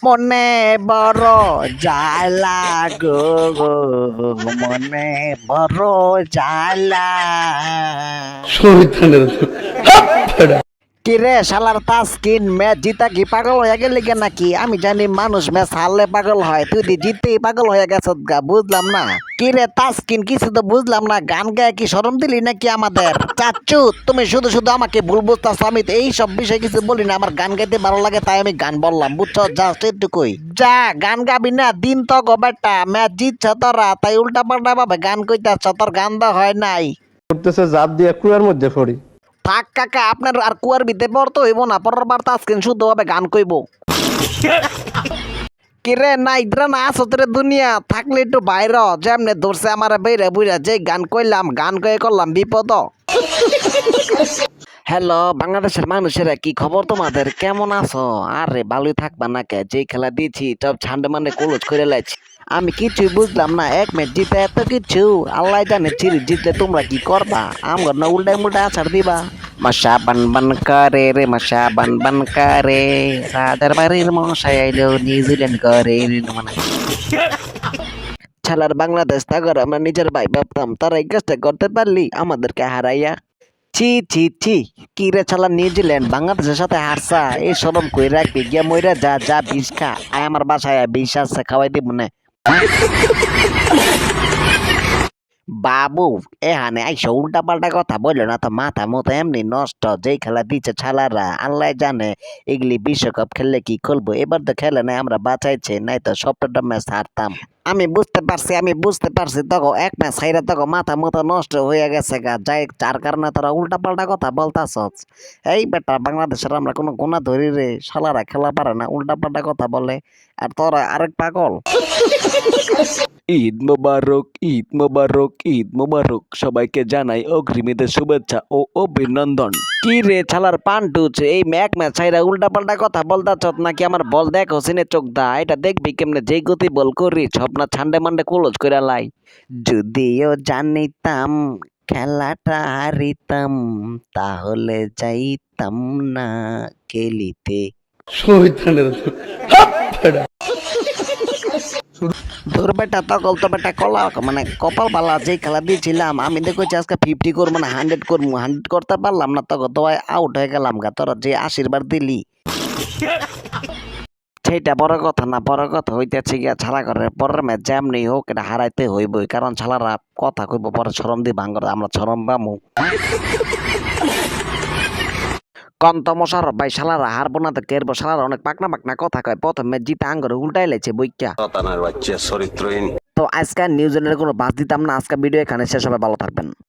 মনে বড় জ্বালা গো, মনে বড় জ্বালা। কিরে শালার তাসকিন, ম্যাচ জিতা কি পাগল হয়ে গেলি কে নাকি? আমি জানি মানুষ ম্যাচ হারলে পাগল হয়, তুই দি জিততেই পাগল হয়ে গেছ গা, বুঝলাম না। কিরে তাসকিন, কিছু তো বুঝলাম না, গান গায়ে কি শরম দিলি নাকি আমাদের? চাচ্চু, তুমি শুধু শুধু আমাকে ভুল বুঝতেছো। আমি তো এই সব বিষয়ে কিছু বলি না, আমার গান গাইতে ভালো লাগে তাই আমি গান বললাম, বুঝছো? জাস্ট এটুকুই। যা গান গাবি না, দিন তো গো বেটা, ম্যাচ জিতছ তোরা তাই উল্টা পাল্টা ভাবে গান কইতাছ, তোর গান দা হয় নাই। করতেছে জাপ দিয়ে কুয়ার মধ্যে পড়ি। থাক কাকা, আপনার আর কুয়ার ভিতরে পড়তে হইব না, পরের বার তাসকিন শুদ্ধ ভাবে গান কইব। কিরে নাইদ্রা না আসতরে দুনিয়া থাকলে একটু বাইর, যেমনে ধরছে আমার বেড়ে বুড়া, যে গান কইলাম, গান কয়ে করলাম বিপদ। হ্যালো বাংলাদেশের মানুষেরা, কি খবর তোমাদের? কেমন আছো? আরে ভালোই থাকবা না কে? যে খেলা দিয়েছি সব ছান্ডে মানে ক্লোজ করে লাইছি। আমি কিছুই বুঝলাম না, এক ম্যাচ জিতে এত কিছু, আল্লাহ জানে সিরিজ জিতলে তোমরা কি করবা? আমগর না উল্টায় মুল্টায় আছাড় দিবা। মশা বান বান করে রে, মশা বান বান করে, রাজার বাড়ির মশাই আইলো নিউজিল্যান্ড করে মানে। ছালার বাংলাদেশ তাগর আমরা নিজের ভাই ভাবতাম, তারা এই কাজটা করতে পারলি আমাদেরকে হারাইয়া। ছি ছি ছি, কি রে ছালা, নিউজিল্যান্ড বাংলাদেশের সাথে হারসা, এই শরম কই রাখবি? গিয়া মইরা যা, যা বিষ খা, আয় আমার বাসায় বিষ আছে, খাওয়াই দিব না। বাবু এখানে আইসা উল্টা পাল্টা কথা বললো না তো, মাথা মতো এমনি নষ্ট। যেই খেলা দিচ্ছে ছালারা, আল্লাহ জানে এগুলি বিশ্বকাপ খেললে কি করবো। এবার তো খেলে নাই, আমরা বাঁচাইছে, নাই তো সবটা ম্যাচ হারতাম। আমি বুঝতে পারছি তখন এক ম্যাচ হাইরা তখন মাথা মতো নষ্ট হয়ে গেছে গা, যাই যার কারণে তোরা উল্টা পাল্টা কথা বলতাছ। এই বেটা, বাংলাদেশের আমরা কোনো গুণা ধরি রে, শালারা খেলা পারে না, উল্টা পাল্টা কথা বলে, আর তোরা আরেক পাগল। ঈদ মোবারক, ঈদ মোবারক, ঈদ মোবারক, সবাইকে জানাই অগ্রিমীদের শুভেচ্ছা ও অভিনন্দন। কি রে ছালার পান্টুচ, এই ম্যাক ম্যাচ ছাইরা উল্টা পাল্টা কথা বলতাছ নাকি? আমার বল দেখ হোসেনের চোখ দা, এটা দেখবি কেমনে যেই গতি বল করি সব না ছান্ডে মান্ডে ক্লোজ করে লাই। যদিও জানিতাম খেলাটা হারিতাম, তাহলে যাইতাম না খেলিতে। তোর বেটা তকল তো বেটা কলা মানে কপাল বালা, যে খেলা দিয়েছিলাম আমি দেখছি আজকে 50 করবো মানে 100 করবো, 100 করতে পারলাম না, তখন তো আউট হয়ে গেলাম গা। তোরা যে আশীর্বাদ দিলি সেইটা বড় কথা না, বড় কথা হইতেছে গিয়া ছাড়া করে পরের ম্যাচ যেমনি হোক এটা হারাইতে হইবই, কারণ ছাড়ারা কথা কইব পরে সরম দি ভাঙ্গর, আমরা সরম পামু। কন্তমশার ভাই, শালারা হারবো না তো কেরবো, শালারা অনেক পাকনা পাকনা কথা কয়, প্রথমে জিতে আঙ্গরে উল্টাই লাইছে বইকা। শতানার বাচ্চা চরিত্রহীন। তো আজকে নিউজিল্যান্ডের কোনো বাদ দিতাম না। আজকে ভিডিও এখানে শেষ হবে, ভালো থাকবেন।